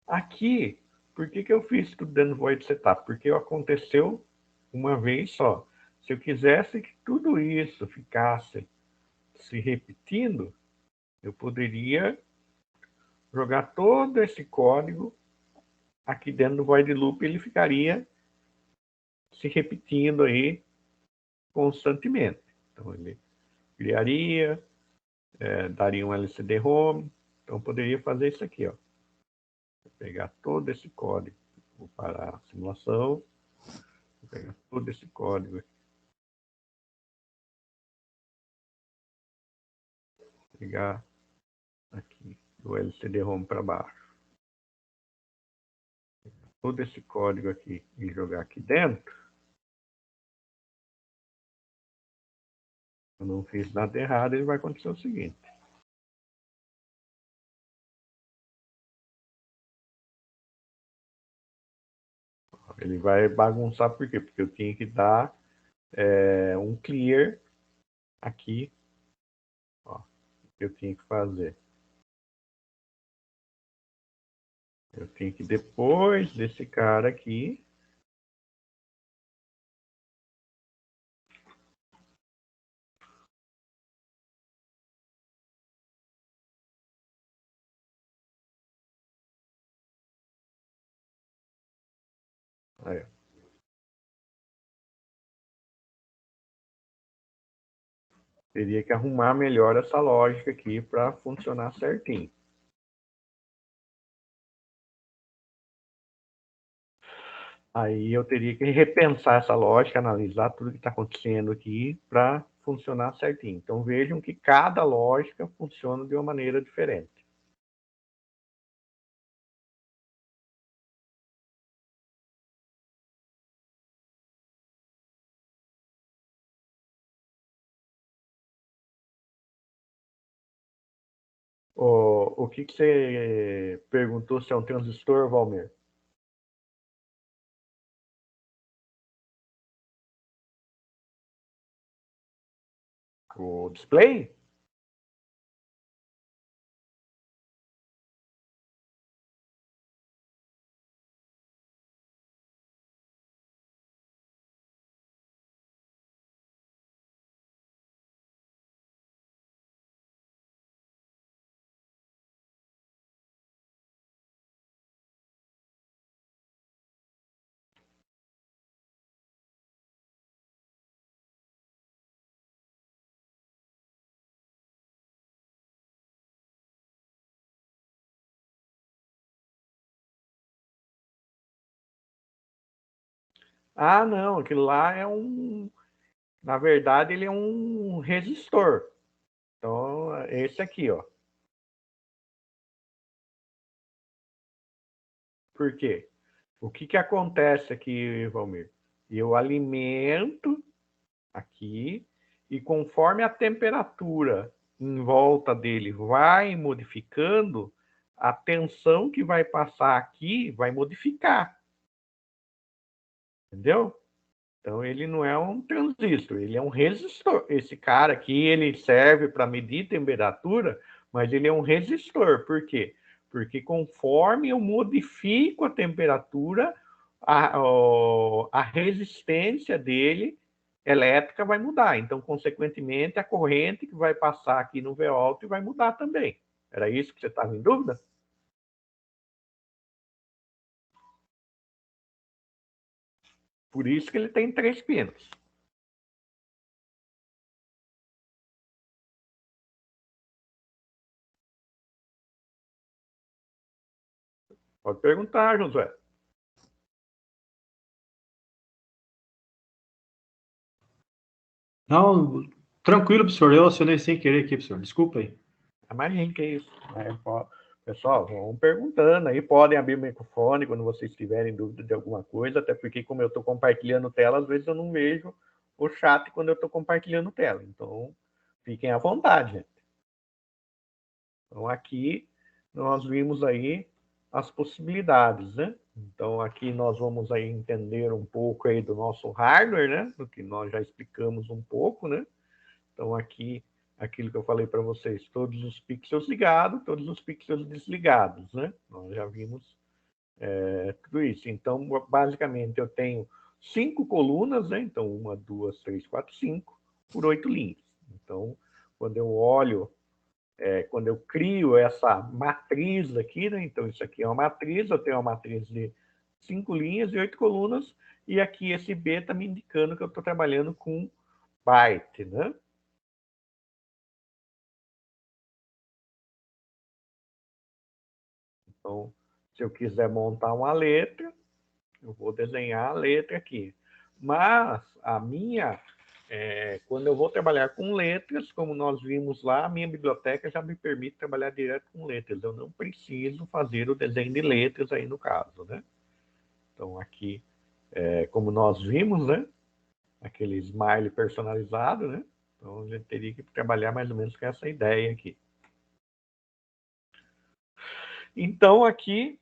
Aqui, por que eu fiz tudo dentro do void setup? Porque aconteceu uma vez só. Se eu quisesse que tudo isso ficasse se repetindo, eu poderia jogar todo esse código aqui dentro do void loop, ele ficaria se repetindo aí constantemente. Então, ele criaria, daria um LCD home. Então, eu poderia fazer isso aqui, ó. Vou pegar todo esse código, vou parar a simulação, vou pegar todo esse código aqui. Pegar aqui do LCD-ROM para baixo. Todo esse código aqui e jogar aqui dentro. Eu não fiz nada errado, ele vai acontecer o seguinte. Ele vai bagunçar por quê? Porque eu tinha que dar um clear aqui. Ó, que eu tinha que fazer. Eu tenho que, depois desse cara aqui, É. Teria que arrumar melhor essa lógica aqui para funcionar certinho. Aí eu teria que repensar essa lógica, analisar tudo que está acontecendo aqui para funcionar certinho. Então vejam que cada lógica funciona de uma maneira diferente. O que você perguntou se é um transistor, Valmir? O display? Ah, não, aquilo lá é um. Na verdade, ele é um resistor. Então, esse aqui, ó. Por quê? O que, que acontece aqui, Valmir? Eu alimento aqui e conforme a temperatura em volta dele vai modificando, a tensão que vai passar aqui vai modificar. Entendeu? Então ele não é um transistor, ele é um resistor. Esse cara aqui, ele serve para medir temperatura, mas ele é um resistor. Por quê? Porque conforme eu modifico a temperatura, a resistência dele elétrica vai mudar. Então, consequentemente, a corrente que vai passar aqui no Vout vai mudar também. Era isso que você estava em dúvida? Por isso que ele tem 3 pinos. Pode perguntar, Josué. Não, tranquilo, professor. Eu acionei sem querer aqui, professor. Desculpa aí. Imagina que é isso. Pessoal, vão perguntando aí, podem abrir o microfone quando vocês tiverem dúvida de alguma coisa, até porque como eu estou compartilhando tela, às vezes eu não vejo o chat quando eu estou compartilhando tela. Então, fiquem à vontade, gente. Então, aqui nós vimos aí as possibilidades, né? Então, aqui nós vamos aí entender um pouco aí do nosso hardware, né? Do que nós já explicamos um pouco, né? Então, aqui, aquilo que eu falei para vocês, todos os pixels ligados, todos os pixels desligados, né? Nós já vimos tudo isso. Então, basicamente, eu tenho 5 colunas, né? Então, 1, 2, 3, 4, 5, por 8 linhas. Então, quando eu olho, quando eu crio essa matriz aqui, né? Então, isso aqui é uma matriz, eu tenho uma matriz de 5 linhas e 8 colunas, e aqui esse B está me indicando que eu estou trabalhando com byte, né? Então, se eu quiser montar uma letra, eu vou desenhar a letra aqui. Mas a minha, quando eu vou trabalhar com letras, como nós vimos lá, a minha biblioteca já me permite trabalhar direto com letras. Eu não preciso fazer o desenho de letras aí no caso, né? Então aqui, como nós vimos, né? Aquele smile personalizado, né? Então a gente teria que trabalhar mais ou menos com essa ideia aqui. Então aqui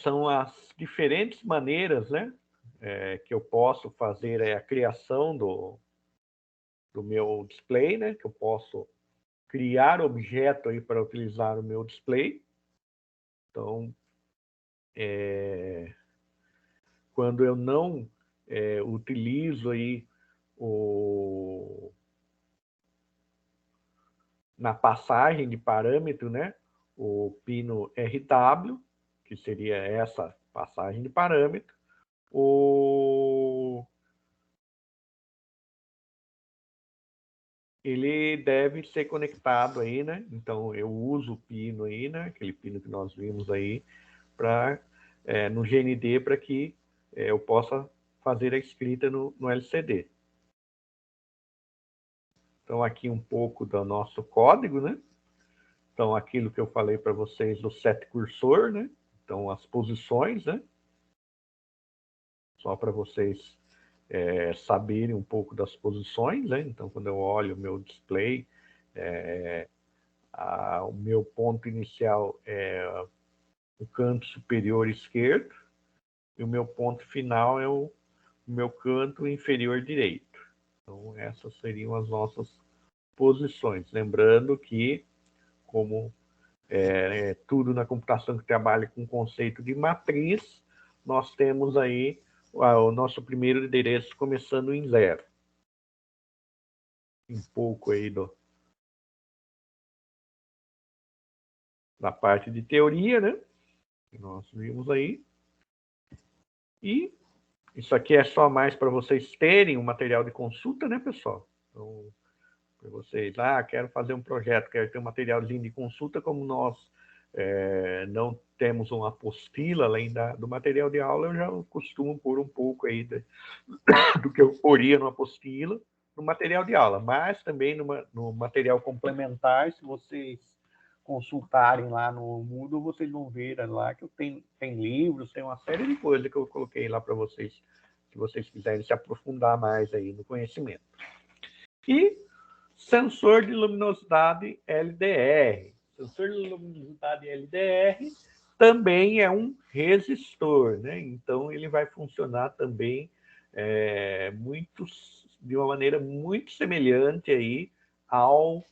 são as diferentes maneiras, né, que eu posso fazer a criação do meu display, né, que eu posso criar objeto aí para utilizar o meu display. Então, quando eu não utilizo aí na passagem de parâmetro, né, o pino RW, que seria essa passagem de parâmetro, ele deve ser conectado aí, né? Então, eu uso o pino aí, né? Aquele pino que nós vimos aí, no GND, para que eu possa fazer a escrita no LCD. Então, aqui um pouco do nosso código, né? Então, aquilo que eu falei para vocês do set cursor, né? Então, as posições, né? Só para vocês saberem um pouco das posições, né? Então, quando eu olho o meu display, o meu ponto inicial é o canto superior esquerdo e o meu ponto final é o meu canto inferior direito. Então, essas seriam as nossas posições. Lembrando que, como tudo na computação que trabalha com o conceito de matriz, nós temos aí o nosso primeiro endereço começando em 0. Um pouco aí da parte de teoria, né? Que nós vimos aí. E isso aqui é só mais para vocês terem um material de consulta, né, pessoal? Então, para vocês, quero fazer um projeto, quero ter um materialzinho de consulta, como nós não temos uma apostila além do material de aula, eu já costumo pôr um pouco aí do que eu poria numa apostila no material de aula, mas também no material complementar, se vocês consultarem lá no Moodle, vocês vão ver lá que tem livros, tem uma série de coisas que eu coloquei lá para vocês, se vocês quiserem se aprofundar mais aí no conhecimento. E sensor de luminosidade LDR. Sensor de luminosidade LDR também é um resistor, né? Então, ele vai funcionar também de uma maneira muito semelhante aí ao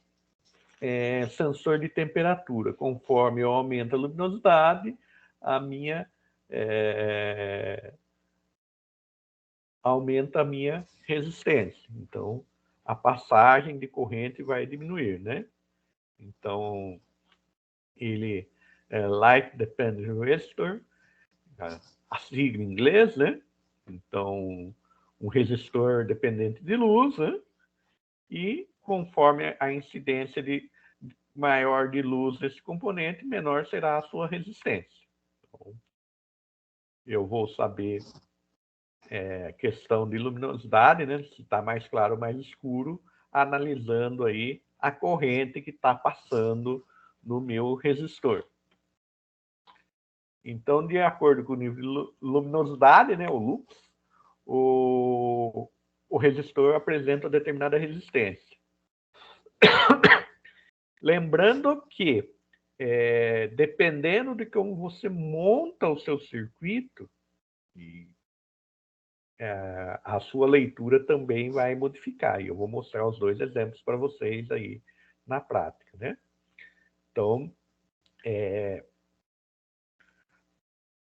sensor de temperatura. Conforme eu aumento a luminosidade, aumenta a minha resistência. Então, a passagem de corrente vai diminuir, né? Então, ele é Light Dependent Resistor, a sigla em inglês, né? Então, um resistor dependente de luz, né? E conforme a incidência maior de luz desse componente, menor será a sua resistência. Então, eu vou saber questão de luminosidade, né? Se está mais claro ou mais escuro, analisando aí a corrente que está passando no meu resistor. Então, de acordo com o nível de luminosidade, né, o lux, o resistor apresenta determinada resistência. Lembrando que, dependendo de como você monta o seu circuito, a sua leitura também vai modificar. E eu vou mostrar os dois exemplos para vocês aí na prática, né? Então,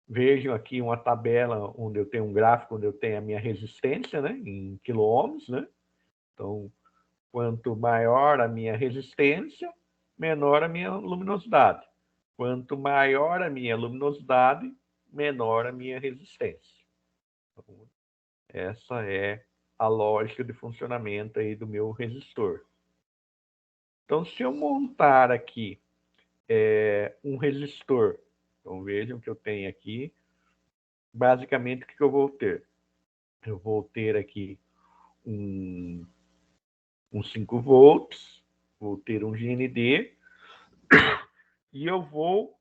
vejam aqui uma tabela onde eu tenho um gráfico onde eu tenho a minha resistência, né, em quiloohms, né? Então, quanto maior a minha resistência, menor a minha luminosidade. Quanto maior a minha luminosidade, menor a minha resistência. Então, essa é a lógica de funcionamento aí do meu resistor. Então, se eu montar aqui um resistor, então vejam que eu tenho aqui, basicamente o que eu vou ter? Eu vou ter aqui um 5 volts, vou ter um GND, e eu vou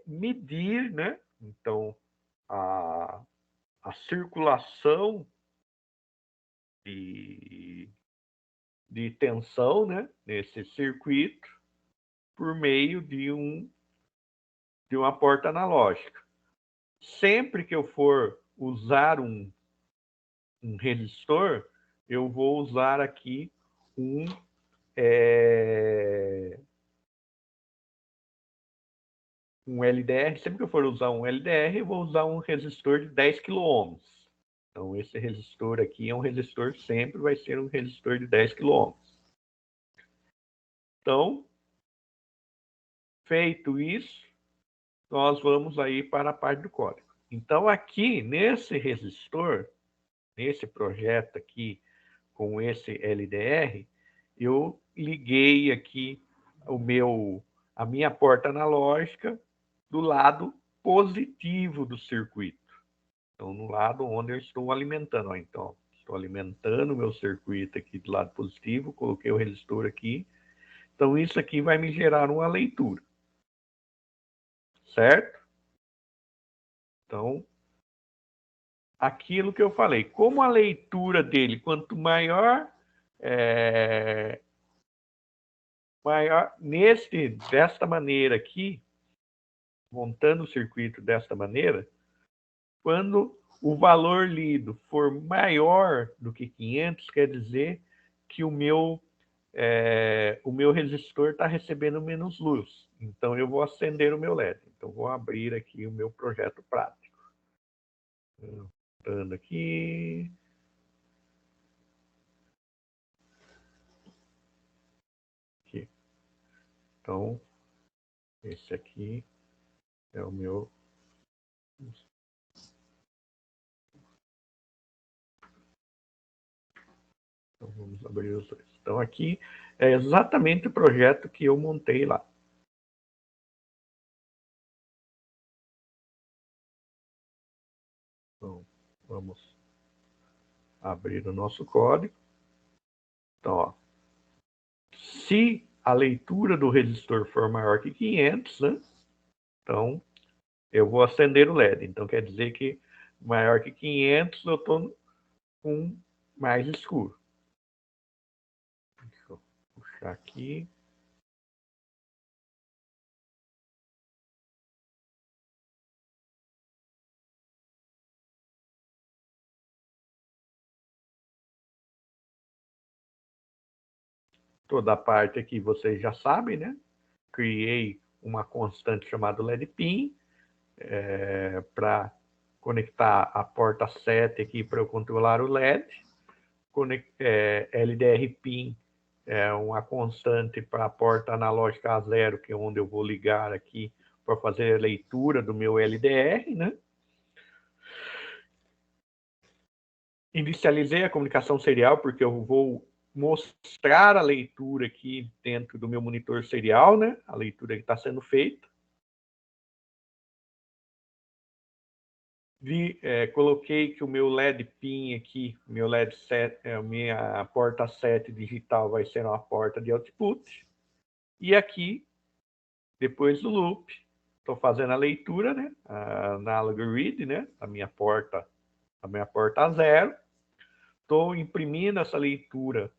medir, né? Então, a circulação de tensão, né, nesse circuito por meio de uma porta analógica. Sempre que eu for usar um resistor, eu vou usar aqui um LDR. Sempre que eu for usar um LDR, eu vou usar um resistor de 10 kΩ. Então, esse resistor aqui é um resistor, sempre vai ser um resistor de 10 kΩ. Então, feito isso, nós vamos aí para a parte do código. Então, aqui, nesse resistor, nesse projeto aqui, com esse LDR, eu liguei aqui a minha porta analógica do lado positivo do circuito. Então, no lado onde eu estou alimentando. Ó, então, estou alimentando o meu circuito aqui do lado positivo, coloquei o resistor aqui. Então, isso aqui vai me gerar uma leitura. Certo? Então, aquilo que eu falei, como a leitura dele, quanto maior, desta maneira aqui, montando o circuito desta maneira, quando o valor lido for maior do que 500, quer dizer que o meu resistor está recebendo menos luz. Então, eu vou acender o meu LED. Então, vou abrir aqui o meu projeto prático. Voltando aqui. Aqui. Então, esse aqui é o meu... Então, vamos abrir os dois. Então, aqui é exatamente o projeto que eu montei lá. Então, vamos abrir o nosso código. Então, ó, se a leitura do resistor for maior que 500, né? Então, eu vou acender o LED. Então, quer dizer que maior que 500, eu estou com mais escuro. Deixa eu puxar aqui. Toda a parte aqui vocês já sabem, né? Criei uma constante chamada LED-PIN para conectar a porta 7 aqui para eu controlar o LED. LDR-PIN é uma constante para a porta analógica A0, que é onde eu vou ligar aqui para fazer a leitura do meu LDR, né? Inicializei a comunicação serial, porque eu vou mostrar a leitura aqui dentro do meu monitor serial, né? A leitura que está sendo feita. Coloquei que o meu LED PIN aqui, meu LED 7, minha porta 7 digital vai ser uma porta de output. E aqui, depois do loop, estou fazendo a leitura, né? A analog read, né? A minha porta 0. Estou imprimindo essa leitura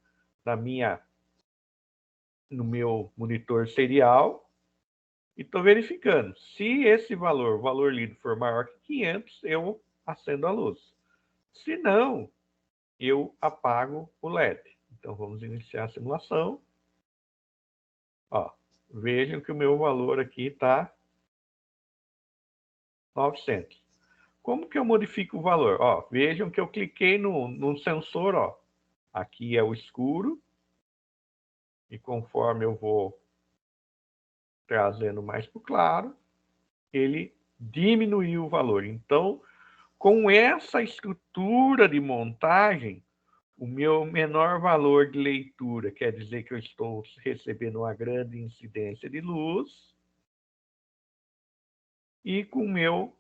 no meu monitor serial e estou verificando. Se esse valor, o valor lido, for maior que 500, eu acendo a luz. Se não, eu apago o LED. Então, vamos iniciar a simulação. Ó, vejam que o meu valor aqui está 900. Como que eu modifico o valor? Ó, vejam que eu cliquei no sensor, ó. Aqui é o escuro. E conforme eu vou trazendo mais para o claro, ele diminuiu o valor. Então, com essa estrutura de montagem, o meu menor valor de leitura quer dizer que eu estou recebendo uma grande incidência de luz, e com o meu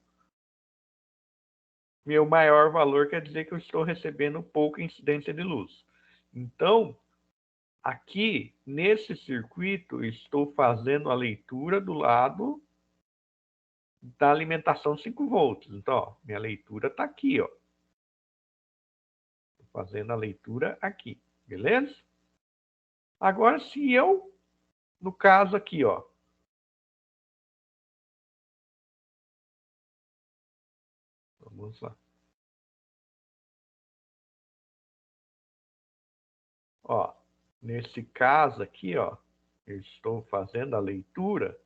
maior valor quer dizer que eu estou recebendo pouca incidência de luz. Então, aqui, nesse circuito, estou fazendo a leitura do lado da alimentação 5 volts. Então, ó, minha leitura está aqui, ó. Estou fazendo a leitura aqui, beleza? Agora, se eu, no caso aqui, ó, vamos lá. Ó, nesse caso aqui, ó, eu estou fazendo a leitura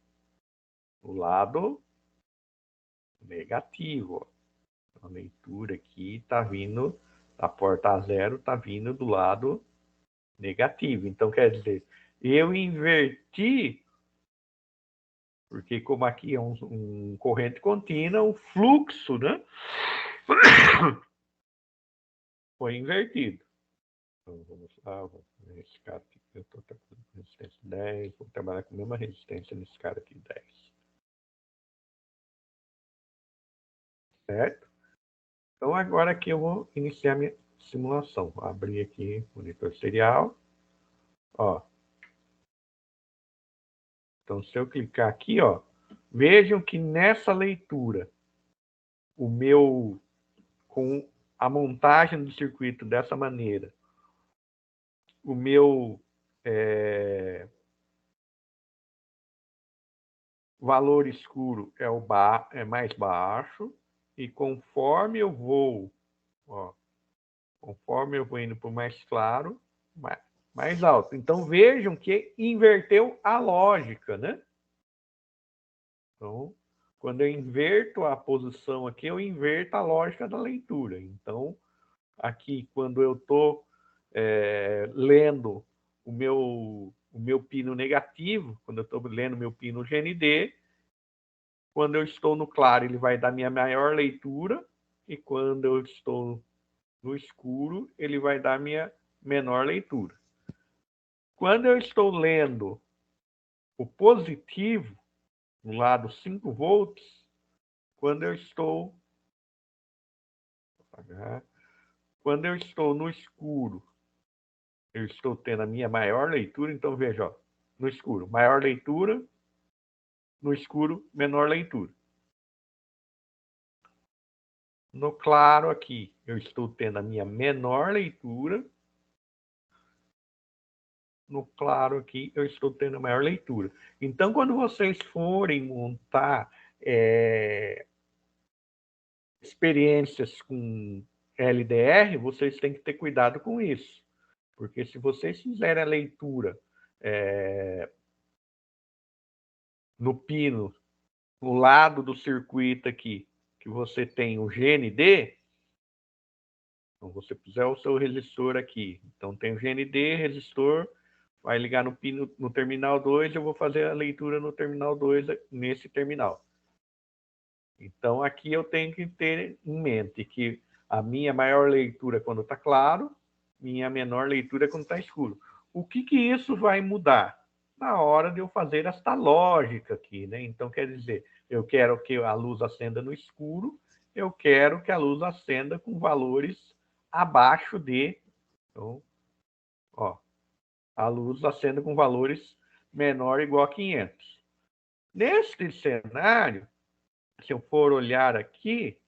do lado negativo. Ó. A leitura aqui está vindo, a porta 0 está vindo do lado negativo. Então, quer dizer, eu inverti Porque como aqui é um corrente contínua, o fluxo, né, foi invertido. Então, vamos lá, vou esse cara aqui, eu estou com resistência 10, vou trabalhar com a mesma resistência nesse cara aqui, 10. Certo? Então, agora aqui eu vou iniciar minha simulação. Vou abrir aqui o monitor serial. Ó. Então, se eu clicar aqui, ó, vejam que nessa leitura, com a montagem do circuito dessa maneira, o meu valor escuro é mais baixo, e conforme eu vou, ó, conforme eu vou indo para o mais claro, mais alto. Então, vejam que inverteu a lógica, né? Então, quando eu inverto a posição aqui, eu inverto a lógica da leitura. Então, aqui, quando eu estou lendo o meu pino negativo, quando eu estou lendo o meu pino GND, quando eu estou no claro, ele vai dar minha maior leitura, e quando eu estou no escuro, ele vai dar minha menor leitura. Quando eu estou lendo o positivo, no lado 5 volts, quando eu estou no escuro, eu estou tendo a minha maior leitura. Então, veja, ó, no escuro, maior leitura, no escuro, menor leitura. No claro aqui, eu estou tendo a minha menor leitura. No claro aqui, eu estou tendo a maior leitura. Então, quando vocês forem montar experiências com LDR, vocês têm que ter cuidado com isso. Porque se vocês fizerem a leitura no pino, no lado do circuito aqui, que você tem o GND, então você puser o seu resistor aqui, então tem o GND, resistor, vai ligar no pino, no terminal 2, eu vou fazer a leitura no terminal 2, nesse terminal. Então, aqui eu tenho que ter em mente que a minha maior leitura é quando está claro, minha menor leitura é quando está escuro. O que isso vai mudar? Na hora de eu fazer esta lógica aqui, né? Então, quer dizer, eu quero que a luz acenda no escuro, eu quero que a luz acenda com valores abaixo de... Então, ó, a luz acenda com valores menor ou igual a 500. Neste cenário, se eu for olhar aqui,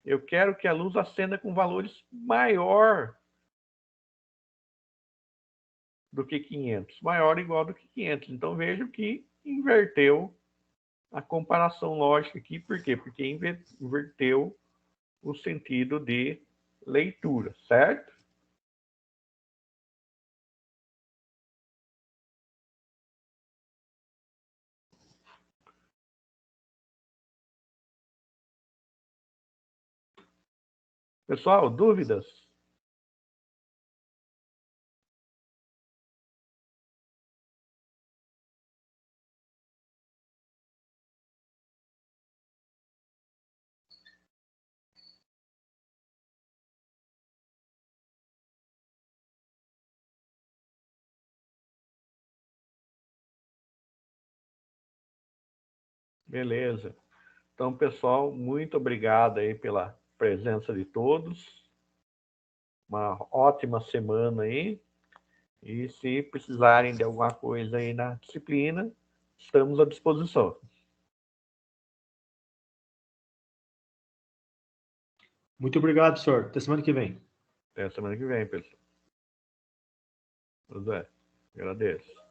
eu quero que a luz acenda com valores maior do que 500, maior ou igual do que 500. Então, vejo que inverteu a comparação lógica aqui. Por quê? Porque inverteu o sentido de leitura, certo? Pessoal, dúvidas? Beleza. Então, pessoal, muito obrigado aí pela presença de todos. Uma ótima semana aí. E se precisarem de alguma coisa aí na disciplina, estamos à disposição. Muito obrigado, senhor. Até semana que vem. Até semana que vem, pessoal. José, agradeço.